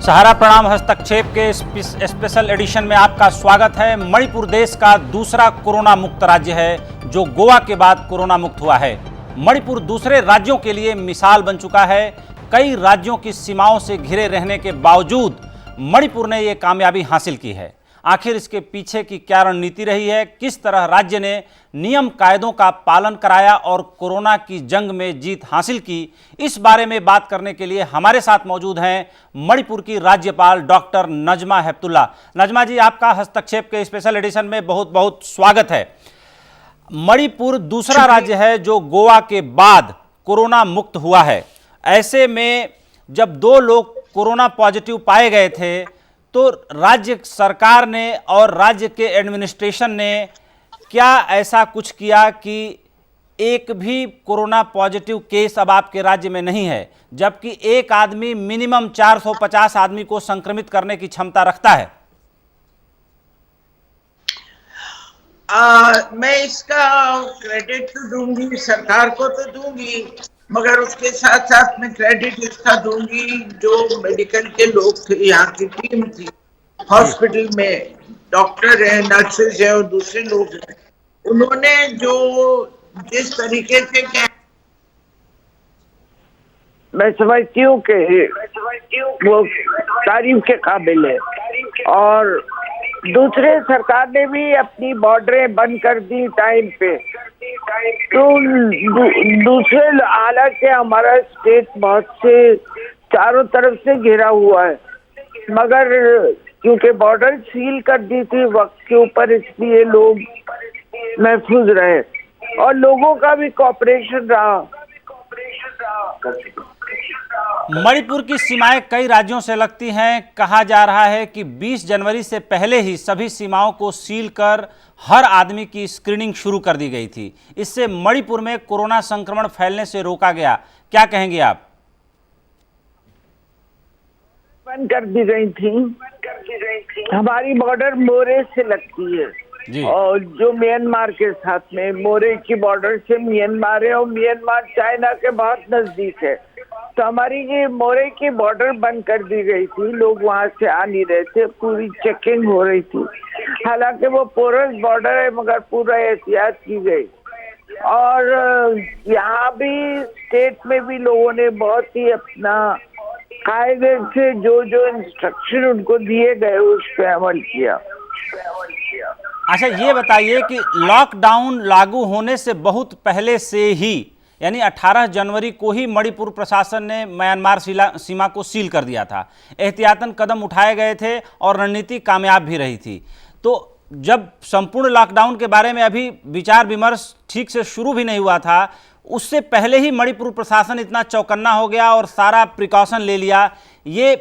सहारा प्रणाम हस्तक्षेप के स्पेशल एडिशन में आपका स्वागत है। मणिपुर देश का दूसरा कोरोना मुक्त राज्य है जो गोवा के बाद कोरोना मुक्त हुआ है। मणिपुर दूसरे राज्यों के लिए मिसाल बन चुका है। कई राज्यों की सीमाओं से घिरे रहने के बावजूद मणिपुर ने यह कामयाबी हासिल की है। आखिर इसके पीछे की क्या रणनीति रही है, किस तरह राज्य ने नियम कायदों का पालन कराया और कोरोना की जंग में जीत हासिल की, इस बारे में बात करने के लिए हमारे साथ मौजूद हैं मणिपुर की राज्यपाल डॉक्टर नजमा हेपतुल्ला। नजमा जी, आपका हस्तक्षेप के स्पेशल एडिशन में बहुत बहुत स्वागत है। मणिपुर दूसरा राज्य है जो गोवा के बाद कोरोना मुक्त हुआ है। ऐसे में जब 2 लोग कोरोना पॉजिटिव पाए गए थे तो राज्य सरकार ने और राज्य के एडमिनिस्ट्रेशन ने क्या ऐसा कुछ किया कि एक भी कोरोना पॉजिटिव केस अब आपके राज्य में नहीं है, जबकि एक आदमी मिनिमम 450 आदमी को संक्रमित करने की क्षमता रखता है? मैं इसका क्रेडिट तो दूंगी, सरकार को तो दूंगी, मगर उसके साथ साथ मैं क्रेडिट इसका दूंगी जो मेडिकल के लोग थे, यहाँ की टीम थी, हॉस्पिटल में डॉक्टर है, नर्सेज है और दूसरे लोग हैं। उन्होंने जो जिस तरीके से मैं समझती हूँ कि वो तारीफ के काबिल है। और दूसरे सरकार ने भी अपनी बॉर्डरें बंद कर दी टाइम पे, तो दूसरे हालांकि हमारा स्टेट बहुत से चारों तरफ से घिरा हुआ है, मगर क्योंकि बॉर्डर सील कर दी थी वक्त के ऊपर, इसलिए लोग महफूज रहे और लोगों का भी कोऑपरेशन रहा। मणिपुर की सीमाएं कई राज्यों से लगती हैं। कहा जा रहा है कि 20 जनवरी से पहले ही सभी सीमाओं को सील कर हर आदमी की स्क्रीनिंग शुरू कर दी गई थी। इससे मणिपुर में कोरोना संक्रमण फैलने से रोका गया। क्या कहेंगे आप? बंद कर दी गई थी। हमारी बॉर्डर मोरे से लगती है जी। और जो म्यांमार के साथ में मोरे की बॉर्डर से म्यांमार है और म्यांमार चाइना के बहुत नजदीक है, तो हमारी ये मोरे की बॉर्डर बंद कर दी गई थी। लोग वहां से आ नहीं रहे थे, पूरी चेकिंग हो रही थी। हालांकि वो पोरस बॉर्डर है मगर पूरा एहतियात की गई। और यहाँ भी स्टेट में भी लोगों ने बहुत ही अपना कायदे से जो जो इंस्ट्रक्शन उनको दिए गए उस पर अमल किया। अच्छा, ये बताइए कि लॉकडाउन लागू होने से बहुत पहले से ही, यानी 18 जनवरी को ही मणिपुर प्रशासन ने म्यांमार सीमा को सील कर दिया था। एहतियातन कदम उठाए गए थे और रणनीति कामयाब भी रही थी। तो जब संपूर्ण लॉकडाउन के बारे में अभी विचार विमर्श ठीक से शुरू भी नहीं हुआ था, उससे पहले ही मणिपुर प्रशासन इतना चौकन्ना हो गया और सारा प्रिकॉशन ले लिया। ये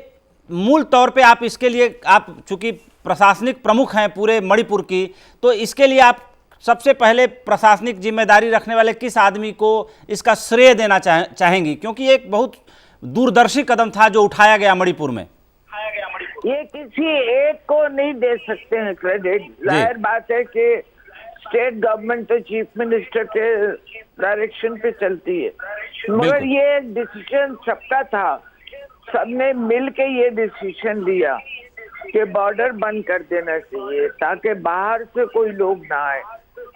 मूल तौर पे आप इसके लिए, आप चूंकि प्रशासनिक प्रमुख हैं पूरे मणिपुर की, तो इसके लिए आप सबसे पहले प्रशासनिक जिम्मेदारी रखने वाले किस आदमी को इसका श्रेय देना चाहेंगी? क्योंकि एक बहुत दूरदर्शी कदम था जो उठाया गया मणिपुर में। ये किसी एक को नहीं दे सकते हैं क्रेडिट। जाहिर बात है कि स्टेट गवर्नमेंट तो चीफ मिनिस्टर के डायरेक्शन पे चलती है, मगर ये डिसीजन सबका था। सबने मिल के ये डिसीजन लिया कि बॉर्डर बंद कर देना चाहिए ताकि बाहर से कोई लोग ना आए।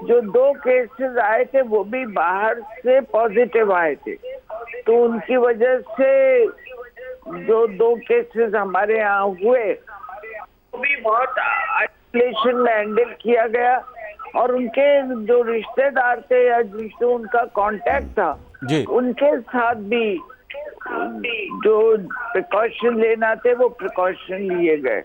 जो 2 केसेस आए थे वो भी बाहर से पॉजिटिव आए थे, तो उनकी वजह से जो 2 केसेस हमारे यहाँ हुए वो भी बहुत आइसोलेशन में हैंडल किया गया। और उनके जो रिश्तेदार थे या जिनसे उनका कांटेक्ट था उनके साथ भी जो प्रिकॉशन लेना थे वो प्रिकॉशन लिए गए।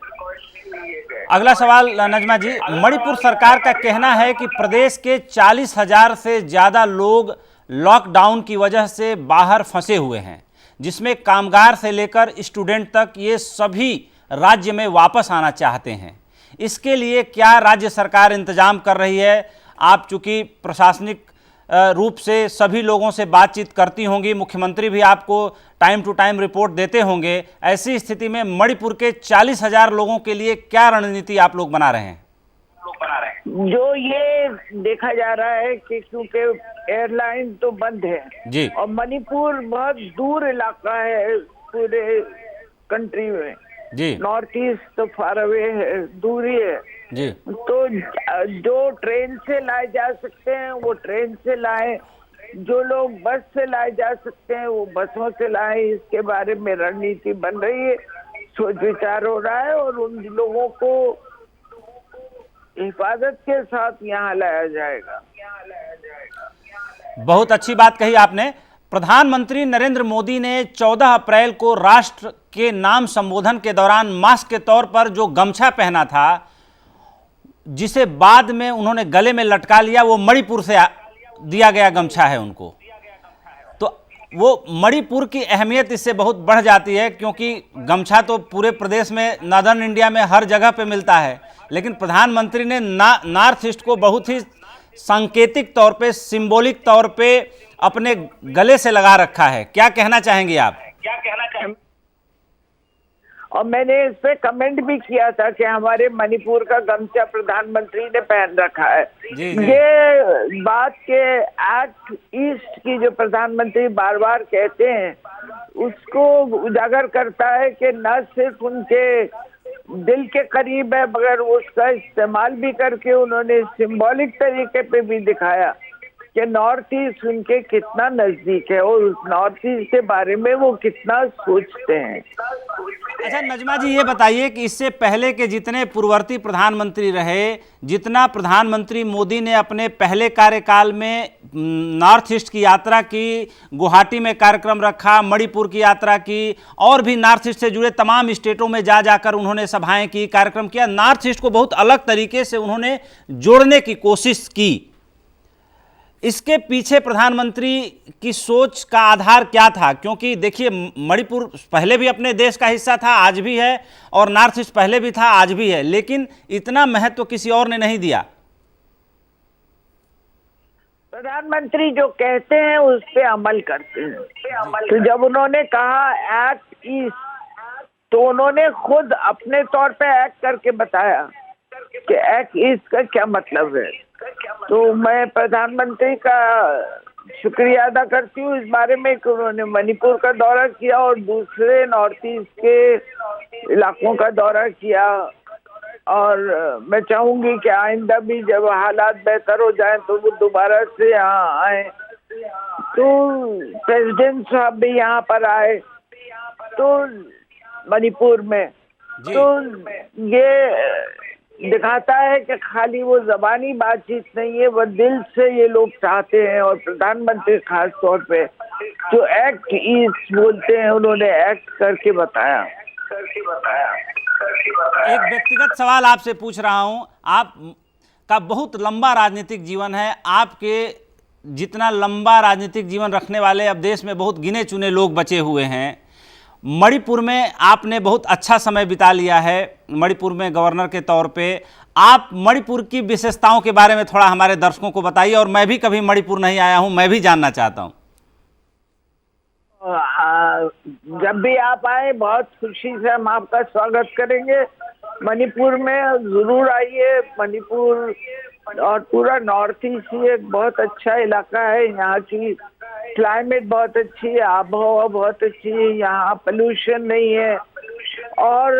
अगला सवाल नजमा जी, मणिपुर सरकार का कहना है कि प्रदेश के 40,000 से ज्यादा लोग लॉकडाउन की वजह से बाहर फंसे हुए हैं, जिसमें कामगार से लेकर स्टूडेंट तक ये सभी राज्य में वापस आना चाहते हैं। इसके लिए क्या राज्य सरकार इंतजाम कर रही है? आप चूंकि प्रशासनिक रूप से सभी लोगों से बातचीत करती होंगी, मुख्यमंत्री भी आपको टाइम टू टाइम रिपोर्ट देते होंगे, ऐसी स्थिति में मणिपुर के 40,000 लोगों के लिए क्या रणनीति आप लोग बना रहे हैं? जो ये देखा जा रहा है कि क्योंकि एयरलाइन तो बंद है जी, और मणिपुर बहुत दूर इलाका है पूरे कंट्री में, जी नॉर्थ ईस्ट तो फार अवे है, दूरी है। जी तो जो ट्रेन से लाए जा सकते हैं वो ट्रेन से लाए, जो लोग बस से लाए जा सकते हैं वो बसों से लाए। इसके बारे में रणनीति बन रही है, सोच विचार हो रहा है और उन लोगों को हिफाजत के साथ यहाँ लाया जाएगा। बहुत अच्छी बात कही आपने। प्रधानमंत्री नरेंद्र मोदी ने 14 अप्रैल को राष्ट्र के नाम संबोधन के दौरान मास्क के तौर पर जो गमछा पहना था, जिसे बाद में उन्होंने गले में लटका लिया, वो मणिपुर से दिया गया गमछा है उनको। तो वो मणिपुर की अहमियत इससे बहुत बढ़ जाती है, क्योंकि गमछा तो पूरे प्रदेश में, नॉर्दर्न इंडिया में हर जगह पे मिलता है, लेकिन प्रधानमंत्री ने नॉर्थ ईस्ट को बहुत ही सांकेतिक तौर पे, सिंबॉलिक तौर पे अपने गले से लगा रखा है। क्या कहना चाहेंगे आप? और मैंने इस पे कमेंट भी किया था कि हमारे मणिपुर का गमछा प्रधानमंत्री ने पहन रखा है। जी, जी। ये बात के एक्ट ईस्ट की जो प्रधानमंत्री बार बार कहते हैं उसको उजागर करता है कि न सिर्फ उनके दिल के करीब है मगर उसका इस्तेमाल भी करके उन्होंने सिंबॉलिक तरीके पे भी दिखाया कि नॉर्थ ईस्ट उनके कितना नजदीक है और उस नॉर्थ ईस्ट के बारे में वो कितना सोचते हैं। अच्छा नजमा जी, ये बताइए कि इससे पहले के जितने पूर्ववर्ती प्रधानमंत्री रहे, जितना प्रधानमंत्री मोदी ने अपने पहले कार्यकाल में नॉर्थ ईस्ट की यात्रा की, गुवाहाटी में कार्यक्रम रखा, मणिपुर की यात्रा की, और भी नॉर्थ ईस्ट से जुड़े तमाम स्टेटों में जा जाकर उन्होंने सभाएं की, कार्यक्रम किया, नॉर्थ ईस्ट को बहुत अलग तरीके से उन्होंने जोड़ने की कोशिश की। इसके पीछे प्रधानमंत्री की सोच का आधार क्या था? क्योंकि देखिए, मणिपुर पहले भी अपने देश का हिस्सा था, आज भी है, और नॉर्थ ईस्ट पहले भी था, आज भी है, लेकिन इतना महत्व किसी और ने नहीं दिया। प्रधानमंत्री जो कहते हैं उस पे अमल करते हैं। तो जब उन्होंने कहा एक्ट ईस्ट, तो उन्होंने खुद अपने तौर पे एक्ट करके बताया कि एक्ट ईस्ट का क्या मतलब है। तो मैं प्रधानमंत्री का शुक्रिया अदा करती हूँ इस बारे में कि उन्होंने मणिपुर का दौरा किया और दूसरे नॉर्थ ईस्ट के इलाकों का दौरा किया। और मैं चाहूंगी कि आइंदा भी जब हालात बेहतर हो जाएं तो वो दोबारा से यहाँ आए। तो प्रेसिडेंट साहब भी यहाँ पर आए तो मणिपुर में, तो ये दिखाता है कि खाली वो जबानी बातचीत नहीं है, वो दिल से ये लोग चाहते हैं। और प्रधानमंत्री खास तौर पे जो एक्ट ईस्ट बोलते हैं उन्होंने एक्ट करके बताया। एक व्यक्तिगत सवाल आपसे पूछ रहा हूं, आप का बहुत लंबा राजनीतिक जीवन है, आपके जितना लंबा राजनीतिक जीवन रखने वाले अब देश में बहुत गिने चुने लोग बचे हुए हैं। मणिपुर में आपने बहुत अच्छा समय बिता लिया है, मणिपुर में गवर्नर के तौर पे। आप मणिपुर की विशेषताओं के बारे में थोड़ा हमारे दर्शकों को बताइए, और मैं भी कभी मणिपुर नहीं आया हूं, मैं भी जानना चाहता हूं। जब भी आप आए बहुत खुशी से हम आपका स्वागत करेंगे। मणिपुर में जरूर आइए। मणिपुर और पूरा नॉर्थ ईस्ट ही एक बहुत अच्छा इलाका है। यहाँ की क्लाइमेट बहुत अच्छी है, आबहवा बहुत अच्छी है, यहाँ पोल्यूशन नहीं है और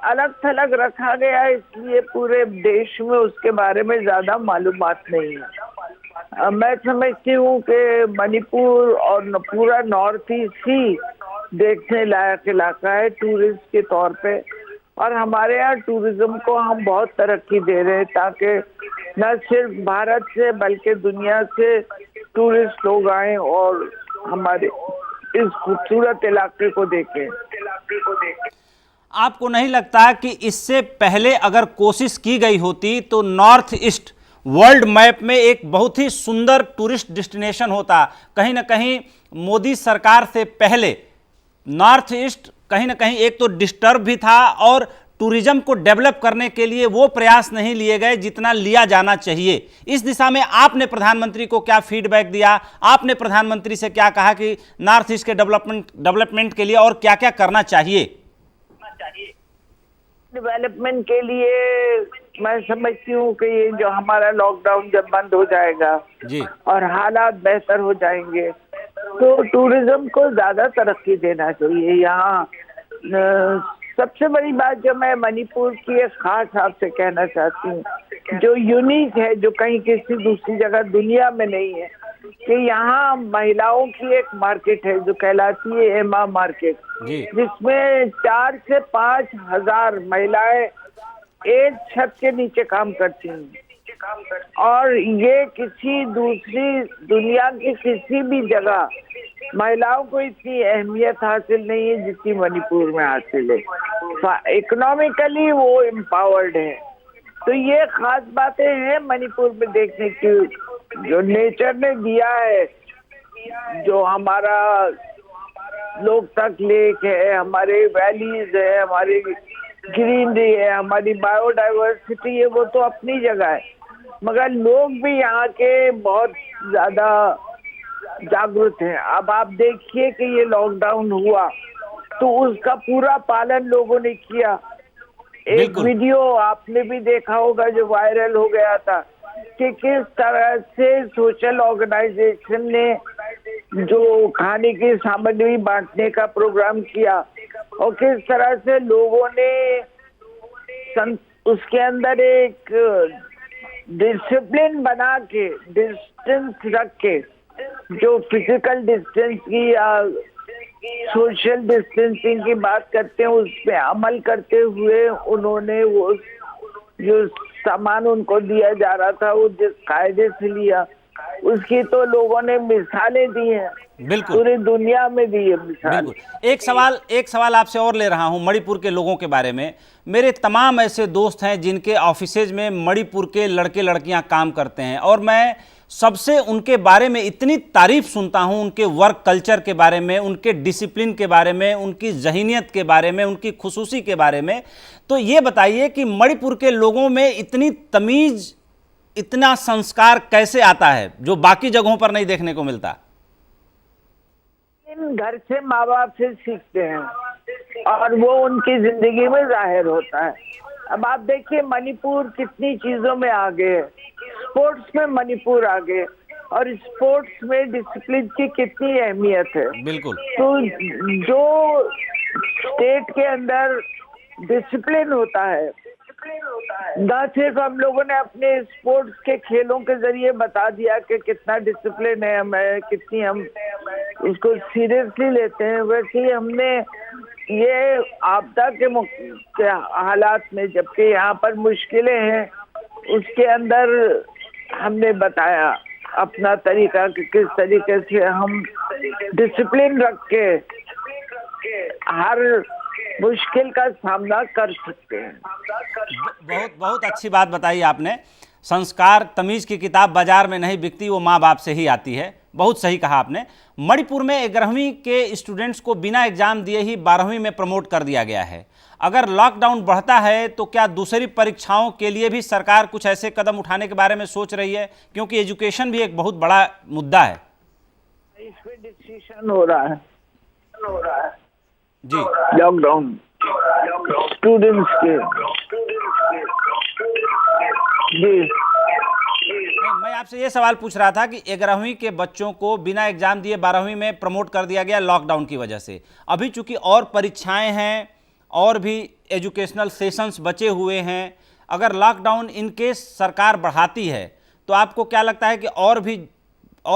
अलग थलग रखा गया है, इसलिए पूरे देश में उसके बारे में ज्यादा मालूमात नहीं है। मैं समझती हूँ कि मणिपुर और पूरा नॉर्थ ईस्ट ही देखने लायक इलाका है टूरिस्ट के तौर पे। और हमारे यहाँ टूरिज्म को हम बहुत तरक्की दे रहे हैं ताकि न सिर्फ भारत से बल्कि दुनिया से टूरिस्ट लोग आए और हमारे इस खूबसूरत इलाके को देखें। आपको नहीं लगता कि इससे पहले अगर कोशिश की गई होती तो नॉर्थ ईस्ट वर्ल्ड मैप में एक बहुत ही सुंदर टूरिस्ट डेस्टिनेशन होता? कहीं ना कहीं मोदी सरकार से पहले नॉर्थ ईस्ट कहीं ना कहीं एक तो डिस्टर्ब भी था और टूरिज्म को डेवलप करने के लिए वो प्रयास नहीं लिए गए जितना लिया जाना चाहिए। इस दिशा में आपने प्रधानमंत्री को क्या फीडबैक दिया? आपने प्रधानमंत्री से क्या कहा कि नॉर्थ ईस्ट के डेवलपमेंट के लिए और क्या क्या करना चाहिए? डेवलपमेंट के लिए मैं समझती हूँ कि ये जो हमारा लॉकडाउन जब बंद हो जाएगा जी, और हालात बेहतर हो जाएंगे तो टूरिज्म को ज्यादा तरक्की देना चाहिए। यहाँ सबसे बड़ी बात जो मैं मणिपुर की एक खास आपसे कहना चाहती हूँ, जो यूनिक है, जो कहीं किसी दूसरी जगह दुनिया में नहीं है, कि यहाँ महिलाओं की एक मार्केट है जो कहलाती है एमा मार्केट, जी जिसमें 4 से 5 हजार महिलाएं एक छत के नीचे काम करती हैं। और ये किसी दूसरी दुनिया की किसी भी जगह महिलाओं को इतनी अहमियत हासिल नहीं है जितनी मणिपुर में हासिल है। इकोनॉमिकली वो एम्पावर्ड है। तो ये खास बातें हैं मणिपुर में देखने की, जो नेचर ने दिया है, जो हमारा लोकतक लेक है, हमारे वैलीज है, हमारी ग्रीनरी है, हमारी बायोडाइवर्सिटी है, वो तो अपनी जगह है, मगर लोग भी यहाँ के बहुत ज्यादा जागरूक हैं। अब आप देखिए कि ये लॉकडाउन हुआ तो उसका पूरा पालन लोगों ने किया। एक वीडियो आपने भी देखा होगा जो वायरल हो गया था कि किस तरह से सोशल ऑर्गेनाइजेशन ने जो खाने की सामग्री बांटने का प्रोग्राम किया और किस तरह से लोगों ने उसके अंदर एक डिसिप्लिन बना के, डिस्टेंस रख के, जो फिजिकल डिस्टेंस की या सोशल डिस्टेंसिंग की बात करते हैं उस पे अमल करते हुए उन्होंने वो जो सामान उनको दिया जा रहा था वो जिस कायदे से लिया उसकी तो लोगों ने मिसालें दी हैं, बिल्कुल पूरी दुनिया में दी है मिसाल। एक सवाल आपसे और ले रहा हूं मणिपुर के लोगों के बारे में। मेरे तमाम ऐसे दोस्त हैं जिनके ऑफिसेज में मणिपुर के लड़के लड़कियां काम करते हैं और मैं सबसे उनके बारे में इतनी तारीफ सुनता हूं, उनके वर्क कल्चर के बारे में, उनके डिसिप्लिन के बारे में, उनकी ज़हीनियत के बारे में, उनकी खुसूसी के बारे में। तो ये बताइए कि मणिपुर के लोगों में इतनी तमीज़, इतना संस्कार कैसे आता है जो बाकी जगहों पर नहीं देखने को मिलता? घर से माँ बाप से सीखते हैं और वो उनकी जिंदगी में जाहिर होता है। अब आप देखिए मणिपुर कितनी चीजों में आगे है, स्पोर्ट्स में मणिपुर आगे, और स्पोर्ट्स में डिसिप्लिन की कितनी अहमियत है। बिल्कुल। तो जो स्टेट के अंदर डिसिप्लिन होता है, न सिर्फ हम लोगों ने अपने स्पोर्ट्स के खेलों के जरिए बता दिया कि कितना डिसिप्लिन है हमें, कितनी हम उसको सीरियसली लेते हैं, वैसे ही हमने ये आपदा के हालात में, जबकि यहाँ पर मुश्किलें हैं, उसके अंदर हमने बताया अपना तरीका कि किस तरीके से हम डिसिप्लिन रख के हर मुश्किल का सामना कर सकते हैं। बहुत अच्छी बात बताई आपने। संस्कार, तमीज़ की किताब बाजार में नहीं बिकती, वो माँ बाप से ही आती है। बहुत सही कहा आपने। मणिपुर में 11वीं के स्टूडेंट्स को बिना एग्जाम दिए ही 12वीं में प्रमोट कर दिया गया है। अगर लॉकडाउन बढ़ता है तो क्या दूसरी परीक्षाओं के लिए भी सरकार कुछ ऐसे कदम उठाने के बारे में सोच रही है? क्योंकि एजुकेशन भी एक बहुत बड़ा मुद्दा है। इस पे डिसीजन हो रहा है जी। लॉकडाउन स्टूडेंट्स के जी। मैं आपसे ये सवाल पूछ रहा था कि 11वीं के बच्चों को बिना एग्जाम दिए 12वीं में प्रमोट कर दिया गया लॉकडाउन की वजह से। अभी चूंकि और परीक्षाएं हैं और भी एजुकेशनल सेशंस बचे हुए हैं, अगर लॉकडाउन इनकेस सरकार बढ़ाती है तो आपको क्या लगता है कि और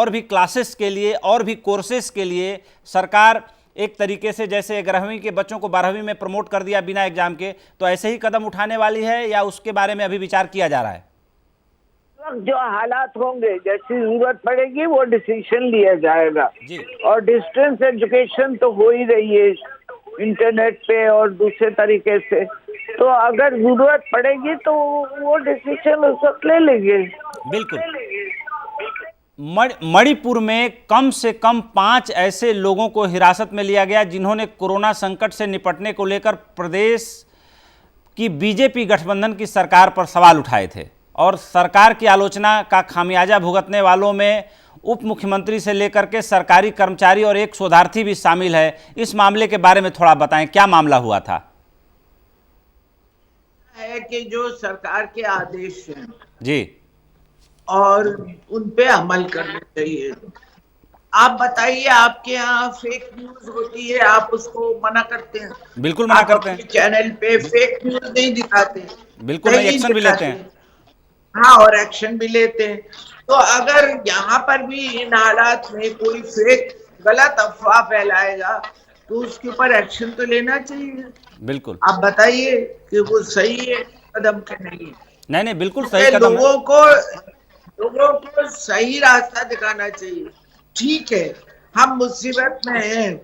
भी क्लासेस के लिए, और भी कोर्सेज के लिए सरकार एक तरीके से जैसे 11वीं के बच्चों को 12वीं में प्रमोट कर दिया बिना एग्जाम के, तो ऐसे ही कदम उठाने वाली है या उसके बारे में अभी विचार किया जा रहा है? जो हालात होंगे, जैसी जरूरत पड़ेगी वो डिसीजन लिया जाएगा जी। और डिस्टेंस एजुकेशन तो हो ही रही है इंटरनेट पे और दूसरे तरीके से, तो अगर जरूरत पड़ेगी तो वो डिसीजन उस वक्त ले लेंगे। बिल्कुल। मणिपुर में कम से कम 5 ऐसे लोगों को हिरासत में लिया गया जिन्होंने कोरोना संकट से निपटने को लेकर प्रदेश की बीजेपी गठबंधन की सरकार पर सवाल उठाए थे और सरकार की आलोचना का खामियाजा भुगतने वालों में उप मुख्यमंत्री से लेकर के सरकारी कर्मचारी और एक शोधार्थी भी शामिल है। इस मामले के बारे में थोड़ा बताएं, क्या मामला हुआ था? है कि जो सरकार के आदेश हैं जी और उन पे अमल करना चाहिए। आप बताइए, आपके यहाँ फेक न्यूज होती है, आप उसको मना करते हैं? बिल्कुल मना आप करते अपने हैं। चैनल पे फेक न्यूज नहीं दिखाते, बिल्कुल नहीं, सही एक्शन भी लेते दिखाते हैं। हैं। हाँ, और एक्शन भी लेते हैं। तो अगर यहाँ पर भी इन हालात में कोई फेक गलत अफवाह फैलाएगा तो उसके ऊपर एक्शन तो लेना चाहिए। बिल्कुल। आप बताइए कि वो सही है कदम के नहीं है। नहीं नहीं, बिल्कुल सही क्योंकि कदम है। लोगों को सही रास्ता दिखाना चाहिए। ठीक है, हम मुसीबत में हैं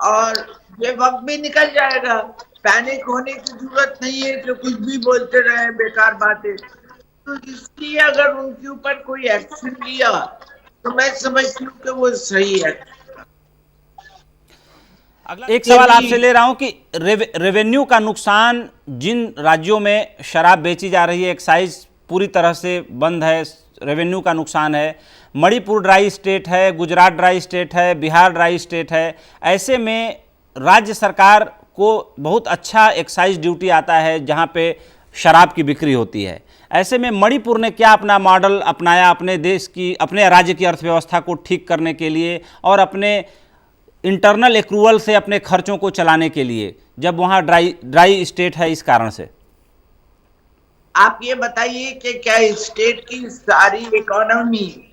और ये वक्त भी निकल जाएगा। पैनिक होने की जरूरत नहीं है कि कुछ भी बोलते रहे बेकार बातें। तो इसलिए अगर उनके ऊपर कोई एक्शन लिया तो मैं समझती हूँ कि वो सही है। अगला एक सवाल आपसे ले रहा हूं कि रेवेन्यू का नुकसान, जिन राज्यों में शराब बेची जा रही है, एक्साइज पूरी तरह से बंद है, रेवेन्यू का नुकसान है। मणिपुर ड्राई स्टेट है, गुजरात ड्राई स्टेट है, बिहार ड्राई स्टेट है। ऐसे में राज्य सरकार को बहुत अच्छा एक्साइज ड्यूटी आता है जहां पे शराब की बिक्री होती है। ऐसे में मणिपुर ने क्या अपना मॉडल अपनाया अपने देश की, अपने राज्य की अर्थव्यवस्था को ठीक करने के लिए और अपने इंटरनल एक्रूवल से अपने खर्चों को चलाने के लिए, जब वहां ड्राई स्टेट है इस कारण से? आप ये बताइए कि क्या स्टेट की सारी इकोनॉमी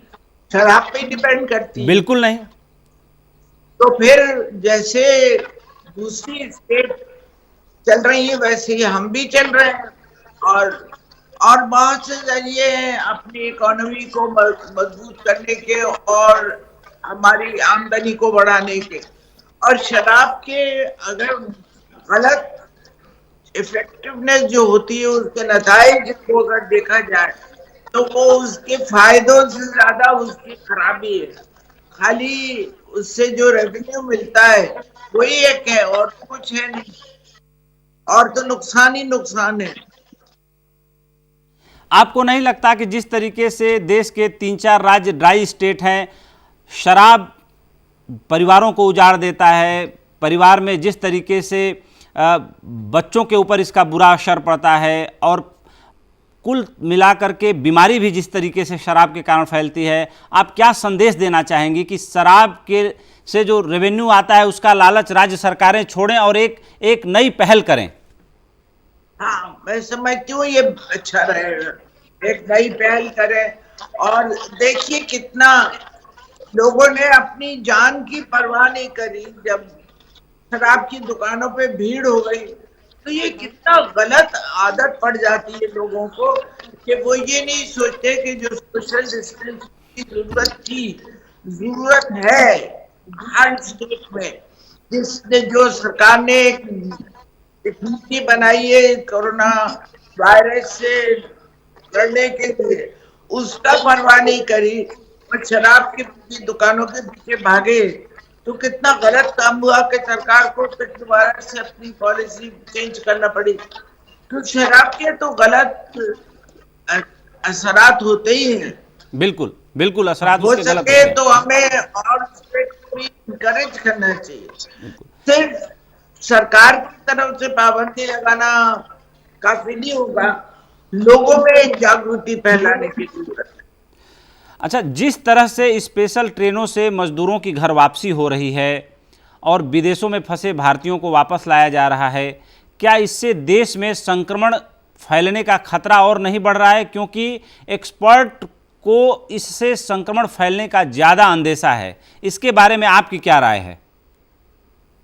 शराब पे डिपेंड करती है? बिल्कुल नहीं। तो फिर जैसे दूसरी स्टेट चल रही है वैसे ही हम भी चल रहे हैं और बहुत से जरिए हैं अपनी इकोनॉमी को मजबूत करने के और हमारी आमदनी को बढ़ाने के। और शराब के अगर गलत इफेक्टिवनेस जो होती है, उसके नताइज को अगर देखा जाए तो वो उसके फायदों से ज्यादा उसकी खराबी है। खाली उससे जो रेवेन्यू मिलता है वही एक है और कुछ है नहीं, और तो नुकसान ही नुकसान है। आपको नहीं लगता कि जिस तरीके से देश के 3-4 राज्य ड्राई स्टेट हैं, शराब परिवारों को उजाड़ देता है, परिवार में जिस तरीके से बच्चों के ऊपर इसका बुरा असर पड़ता है और कुल मिलाकर के बीमारी भी जिस तरीके से शराब के कारण फैलती है, आप क्या संदेश देना चाहेंगी कि शराब के से जो रेवेन्यू आता है उसका लालच राज्य सरकारें छोड़ें और एक नई पहल करें? हाँ, मैं समझती हूँ ये अच्छा रहेगा, एक नई पहल करें। और देखिए कितना लोगों ने अपनी जान की परवाह नहीं करी जब शराब की दुकानों पे भीड़ हो गई। तो ये कितना गलत आदत पड़ जाती है लोगों को कि वो ये नहीं सोचते कि जो सोशल डिस्टेंस की जरूरत है हर स्टेट में, जिसने जो सरकार ने एक नीति बनाई है कोरोना वायरस से लड़ने के लिए, उसका परवाह नहीं करी और शराब की दुकानों के पीछे भागे। तो कितना गलत काम हुआ कि सरकार को फिर दोबारा से अपनी पॉलिसी चेंज करना पड़ी। तो शराब के तो गलत असरात होते ही हैं। बिल्कुल बिल्कुल, असरात हो उसके गलत सके होते हैं। तो हमें और स्टेट को भी इनकरेज करना चाहिए। सिर्फ सरकार की तरफ से पाबंदी लगाना काफी नहीं होगा, लोगों में जागृति फैलाने की जरूरत है। अच्छा, जिस तरह से स्पेशल ट्रेनों से मजदूरों की घर वापसी हो रही है और विदेशों में फंसे भारतीयों को वापस लाया जा रहा है, क्या इससे देश में संक्रमण फैलने का खतरा और नहीं बढ़ रहा है? क्योंकि एक्सपर्ट को इससे संक्रमण फैलने का ज़्यादा अंदेशा है। इसके बारे में आपकी क्या राय है?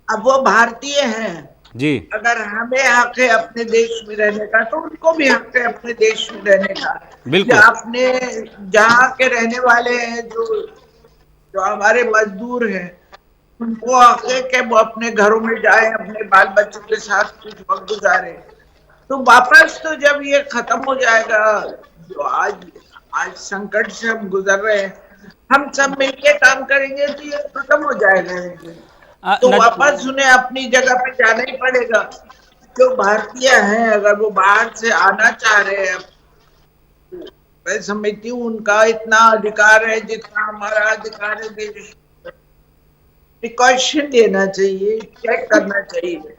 अब वो भारतीय हैं जी, अगर हमें हक है अपने देश में रहने का तो उनको भी हक है अपने देश में रहने का। बिल्कुल। अपने जहाँ के रहने वाले हैं, जो हमारे मजदूर हैं, उनको हक है कि वो अपने घरों में जाए, अपने बाल बच्चों के साथ कुछ वक्त गुजारे। तो वापस तो जब ये खत्म हो जाएगा, जो आज संकट से हम गुजर रहे हैं, हम सब मिलके काम करेंगे तो ये खत्म हो जाएगा। तो वापस उन्हें अपनी जगह पे जाना ही पड़ेगा। जो भारतीय हैं अगर वो बाहर से आना चाह रहे हैं, मैं समझती हूँ उनका इतना अधिकार है जितना हमारा अधिकार है। देश प्रिकॉशन लेना चाहिए, चेक करना चाहिए।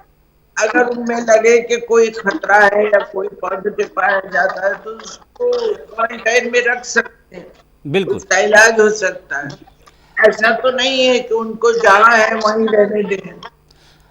अगर उनमें लगे कि कोई खतरा है या कोई पॉजिटिव पाया जाता है तो उसको क्वारंटाइन में रख सकते हैं, बिल्कुल, उसका इलाज हो सकता है। ऐसा तो नहीं है कि उनको जहाँ है वहीं रहने दें।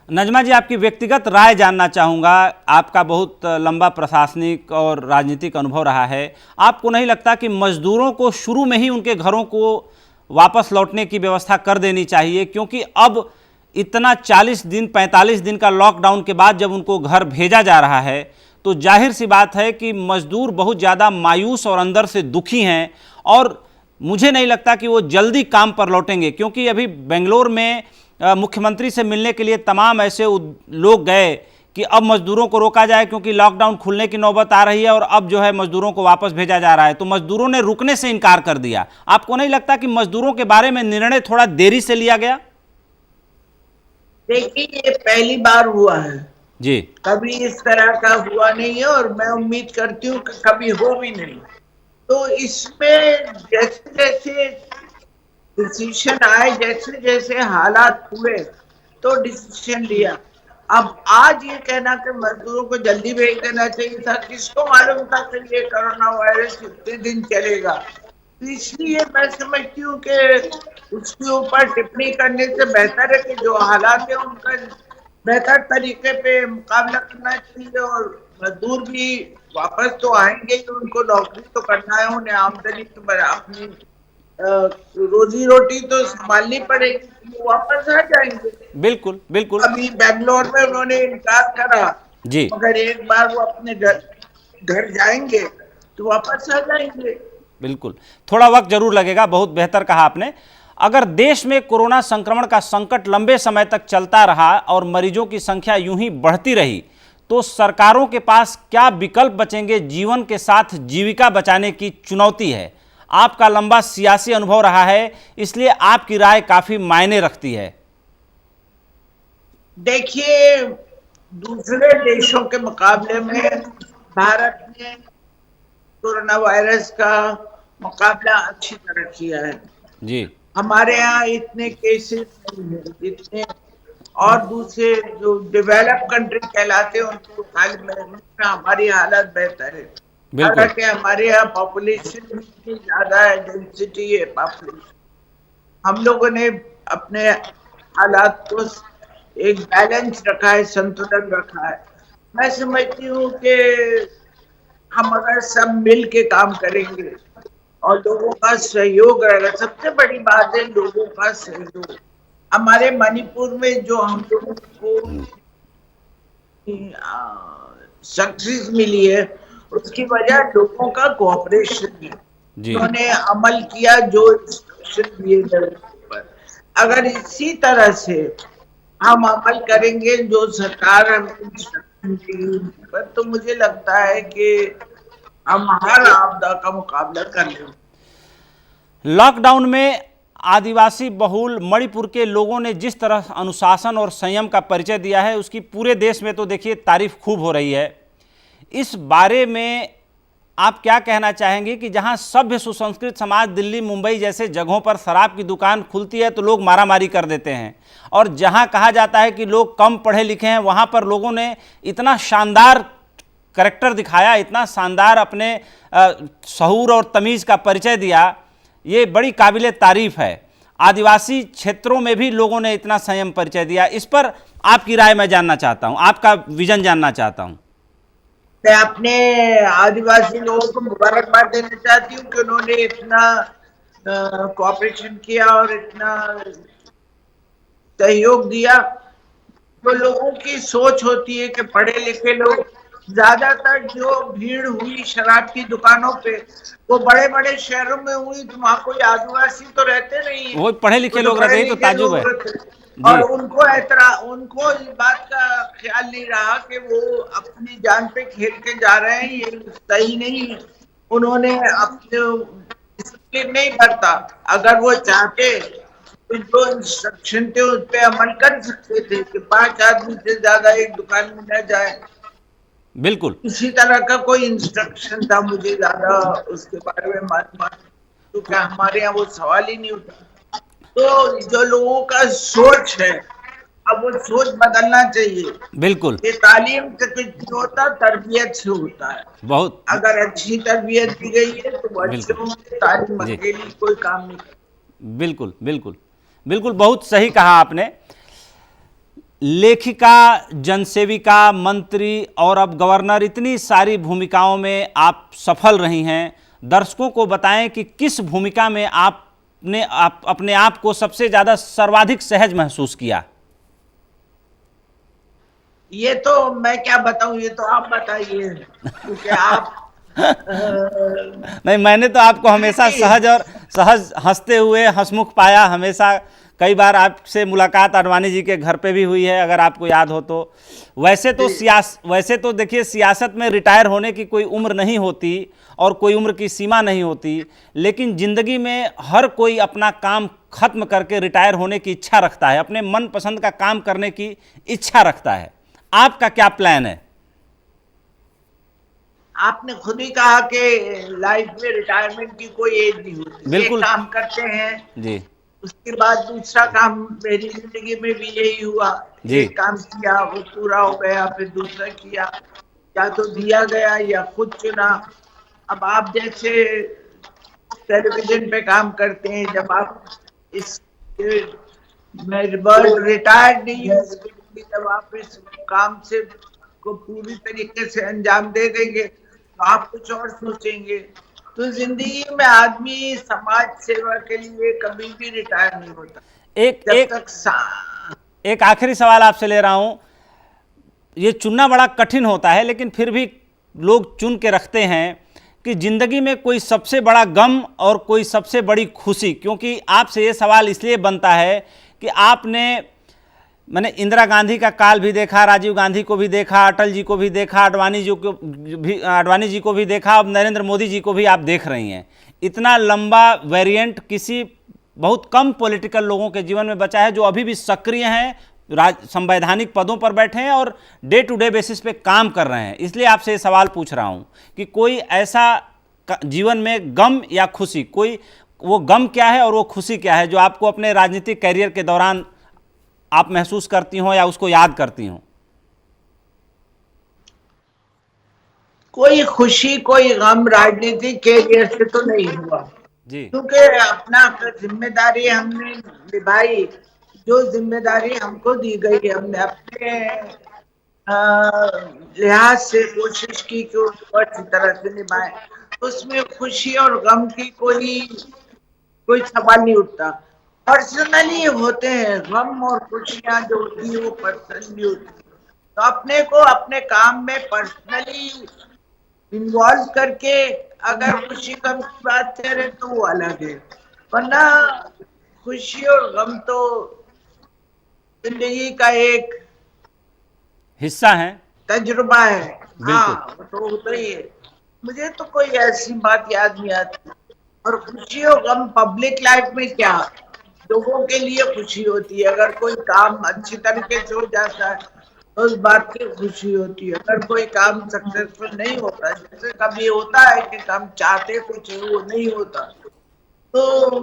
नजमा जी, आपकी व्यक्तिगत राय जानना चाहूँगा। आपका बहुत लंबा प्रशासनिक और राजनीतिक अनुभव रहा है। आपको नहीं लगता कि मजदूरों को शुरू में ही उनके घरों को वापस लौटने की व्यवस्था कर देनी चाहिए? क्योंकि अब इतना 40 दिन 45 दिन का लॉकडाउन के बाद जब उनको घर भेजा जा रहा है तो जाहिर सी बात है कि मजदूर बहुत ज़्यादा मायूस और अंदर से दुखी हैं, और मुझे नहीं लगता कि वो जल्दी काम पर लौटेंगे। क्योंकि अभी बेंगलोर में मुख्यमंत्री से मिलने के लिए तमाम ऐसे लोग गए कि अब मजदूरों को रोका जाए क्योंकि लॉकडाउन खुलने की नौबत आ रही है और अब जो है मजदूरों को वापस भेजा जा रहा है, तो मजदूरों ने रुकने से इनकार कर दिया। आपको नहीं लगता कि मजदूरों के बारे में निर्णय थोड़ा देरी से लिया गया? देखिए, ये पहली बार हुआ है जी, कभी इस तरह का हुआ नहीं है, और मैं उम्मीद करती हूँ कि कभी हो भी नहीं। तो इसमें जैसे जैसे डिसीजन आए, जैसे जैसे हालात हुए तो डिसीजन लिया। अब आज ये कहना कि मजदूरों को जल्दी भेज देना चाहिए था, किसको मालूम था कि ये कोरोना वायरस कितने दिन चलेगा? तो इसलिए मैं समझती हूँ कि उसके ऊपर टिप्पणी करने से बेहतर है कि जो हालात है उनका बेहतर तरीके पे मुकाबला करना चाहिए। और मजदूर भी वापस तो आएंगे ही, उनको नौकरी तो करना है, उन्हें आमदनी तो अपनी रोजी रोटी तो संभालनी पड़ेगी, वो वापस आ जाएंगे। बिल्कुल बिल्कुल। अभी बेंगलोर में उन्होंने इनकार करा जी, मगर एक बार वो अपने घर जाएंगे तो वापस आ जाएंगे। बिल्कुल। थोड़ा वक्त जरूर लगेगा, बहुत बेहतर कहा आपने। अगर देश में कोरोना संक्रमण का संकट लंबे समय तक चलता रहा और मरीजों की संख्या यूं ही बढ़ती रही तो सरकारों के पास क्या विकल्प बचेंगे? जीवन के साथ जीविका बचाने की चुनौती है। आपका लंबा सियासी अनुभव रहा है, इसलिए आपकी राय काफी मायने रखती है। देखिए, दूसरे देशों के मुकाबले में भारत ने कोरोना वायरस का मुकाबला अच्छी तरह किया है। जी, हमारे यहाँ इतने केसेस नहीं है जितने और दूसरे जो डेवलप कंट्री कहलाते हैं उनको में हमारी हालत बेहतर है। बिल्कुल हालांकि हमारे यहाँ पॉपुलेशन भी ज्यादा है, डेंसिटी है पॉपुलेशन। हम लोगों ने अपने हालात को एक बैलेंस रखा है, संतुलन रखा है। मैं समझती हूँ कि हम अगर सब मिल के काम करेंगे और लोगों का सहयोग रहेगा, सबसे बड़ी बात है लोगों का सहयोग। हमारे मणिपुर में जो हम लोगों को सक्सेस मिली है उसकी वजह लोगों का कोऑपरेशन है। जी, उन्होंने अमल किया जो इंस्ट्रक्शन दिए गए पर। अगर इसी तरह से हम अमल करेंगे जो सरकार हमें इंस्ट्रक्शन दी पर, तो मुझे लगता है कि हम हर आपदा का मुकाबला कर लेंगे। लॉकडाउन में आदिवासी बहुल मणिपुर के लोगों ने जिस तरह अनुशासन और संयम का परिचय दिया है उसकी पूरे देश में तो देखिए तारीफ खूब हो रही है। इस बारे में आप क्या कहना चाहेंगे कि जहां सभ्य सुसंस्कृत समाज दिल्ली मुंबई जैसे जगहों पर शराब की दुकान खुलती है तो लोग मारामारी कर देते हैं, और जहां कहा जाता है कि लोग कम पढ़े लिखे हैं वहां पर लोगों ने इतना शानदार करैक्टर दिखाया, इतना शानदार अपने शऊर और तमीज़ का परिचय दिया, ये बड़ी काबिले तारीफ है। आदिवासी क्षेत्रों में भी लोगों ने इतना संयम परिचय दिया। इस पर आपकी राय मैं जानना चाहता हूं, आपका विजन जानना चाहता हूं। मैं अपने आदिवासी लोगों को मुबारकबाद देना चाहती हूँ कि उन्होंने इतना कोऑपरेशन किया और इतना सहयोग दिया। तो लोगों की सोच होती है कि पढ़े लिखे लोग, ज्यादातर जो भीड़ हुई शराब की दुकानों पे वो बड़े बड़े शहरों में हुई, तो वहाँ कोई आदिवासी तो रहते नहीं है, वो पढ़े लिखे लोग रहते हैं तो ताजुब है। और उनको इस बात का ख्याल नहीं रहा कि वो अपनी जान पे खेल के जा रहे हैं, ये सही नहीं है। उन्होंने अपने डिसिप्लिन नहीं बरता। अगर वो चाहते तो जो इंस्ट्रक्शन थे उस पे अमल कर सकते थे कि 5 आदमी से ज्यादा एक दुकान में न जाए। बिल्कुल इसी तरह का कोई इंस्ट्रक्शन था, मुझे ज्यादा उसके बारे में मालूम, तो क्या हमारे यहाँ वो सवाल ही नहीं उठा। तो जो लोगों का सोच है अब वो सोच बदलना चाहिए। बिल्कुल, ये तालीम से कुछ नहीं होता, तरबियत से होता है। बहुत अगर अच्छी तरबियत दी गई है तो बच्चों में तालीम अकेली कोई काम नहीं करती। बिल्कुल बिल्कुल बिल्कुल, बहुत सही कहा आपने। लेखिका, जनसेविका, मंत्री और अब गवर्नर, इतनी सारी भूमिकाओं में आप सफल रही हैं। दर्शकों को बताएं कि किस भूमिका में आपने अपने आप को सबसे ज़्यादा सर्वाधिक सहज महसूस किया। ये तो मैं क्या बताऊं, ये तो आप बताइए, क्योंकि आप नहीं, मैंने तो आपको हमेशा सहज हंसते हुए हंसमुख पाया हमेशा। कई बार आपसे मुलाकात आडवाणी जी के घर पे भी हुई है, अगर आपको याद हो तो। वैसे तो देखिए, सियासत में रिटायर होने की कोई उम्र नहीं होती और कोई उम्र की सीमा नहीं होती, लेकिन ज़िंदगी में हर कोई अपना काम खत्म करके रिटायर होने की इच्छा रखता है, अपने मनपसंद का काम करने की इच्छा रखता है। आपका क्या प्लान है? आपने खुद ही कहा कि लाइफ में रिटायरमेंट की कोई एज नहीं होती। बिल्कुल। एक काम करते हैं जी उसके बाद दूसरा काम। मेरी जिंदगी में भी यही हुआ, जी। एक काम किया, वो पूरा हो गया, फिर दूसरा किया, या तो दिया गया या खुद चुना। अब आप जैसे टेलीविजन पे काम करते हैं, जब आप इस वर्ड रिटायर्ड नहीं है, जब आप इस काम से को पूरी तरीके से अंजाम दे देंगे तो आप कुछ और सोचेंगे। तो जिंदगी में आदमी समाज सेवा के लिए कभी भी रिटायर नहीं होता। एक आखिरी सवाल आपसे ले रहा हूं। ये चुनना बड़ा कठिन होता है, लेकिन फिर भी लोग चुन के रखते हैं कि जिंदगी में कोई सबसे बड़ा गम और कोई सबसे बड़ी खुशी। क्योंकि आपसे ये सवाल इसलिए बनता है कि मैंने इंदिरा गांधी का काल भी देखा, राजीव गांधी को भी देखा, अटल जी को भी देखा, आडवाणी जी को भी देखा, अब नरेंद्र मोदी जी को भी आप देख रही हैं। इतना लंबा वेरिएंट किसी बहुत कम पॉलिटिकल लोगों के जीवन में बचा है जो अभी भी सक्रिय हैं, संवैधानिक पदों पर बैठे हैं और डे टू डे बेसिस पे काम कर रहे हैं। इसलिए आपसे ये सवाल पूछ रहा हूँ कि कोई ऐसा जीवन में गम या खुशी, कोई वो गम क्या है और वो खुशी क्या है जो आपको अपने राजनीतिक कैरियर के दौरान आप महसूस करती हो या उसको याद करती हो? कोई खुशी कोई गम राजनीतिक कैरियर से तो नहीं हुआ जी, क्योंकि अपना जिम्मेदारी हमने निभाई। जो जिम्मेदारी हमको दी गई हमने अपने लिहाज से कोशिश की कि उसको अच्छी तरह से निभाए। उसमें खुशी और गम की कोई सवाल नहीं उठता। पर्सनली होते हैं गम और खुशियां जो होती है वो पर्सनली होती है। तो अपने को अपने काम में पर्सनली इन्वॉल्व करके अगर खुशी गम की बात करें तो वो अलग है, वरना खुशी और गम तो जिंदगी का एक हिस्सा है, तजुर्बा है। बिल्कुल। वो तो होता ही है। मुझे तो कोई ऐसी बात याद नहीं आती। और खुशी और गम पब्लिक लाइफ में क्या, लोगों के लिए खुशी होती है। अगर कोई काम अच्छी तरीके से हो जाता है तो उस बात की खुशी होती है। अगर कोई काम सक्सेसफुल नहीं होता, जैसे कभी होता है कि हम चाहते कुछ है वो नहीं होता, तो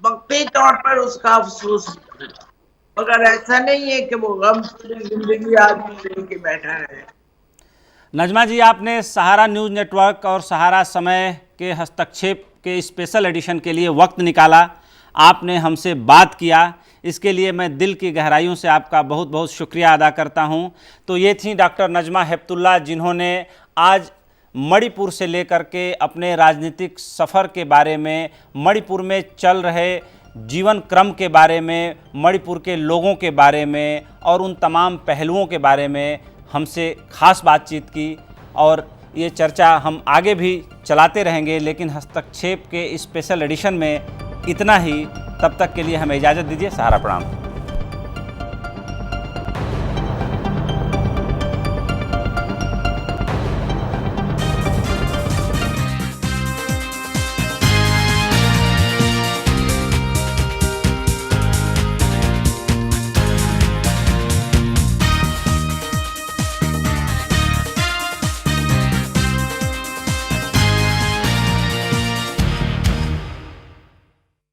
वक्ती तौर पर उसका अफसोस होता है। मगर ऐसा नहीं है कि वो गम पूरी जिंदगी आदमी लेके बैठा है। नजमा जी, आपने सहारा न्यूज़ नेटवर्क और सहारा समय के हस्तक्षेप के स्पेशल एडिशन के लिए वक्त निकाला, आपने हमसे बात किया, इसके लिए मैं दिल की गहराइयों से आपका बहुत बहुत शुक्रिया अदा करता हूं। तो ये थी डॉक्टर नजमा हेपतुल्लाह, जिन्होंने आज मणिपुर से लेकर के अपने राजनीतिक सफ़र के बारे में, मणिपुर में चल रहे जीवन क्रम के बारे में, मणिपुर के लोगों के बारे में और उन तमाम पहलुओं के बारे में हमसे ख़ास बातचीत की। और ये चर्चा हम आगे भी चलाते रहेंगे, लेकिन हस्तक्षेप के स्पेशल एडिशन में इतना ही। तब तक के लिए हमें इजाज़त दीजिए। सहारा प्रणाम।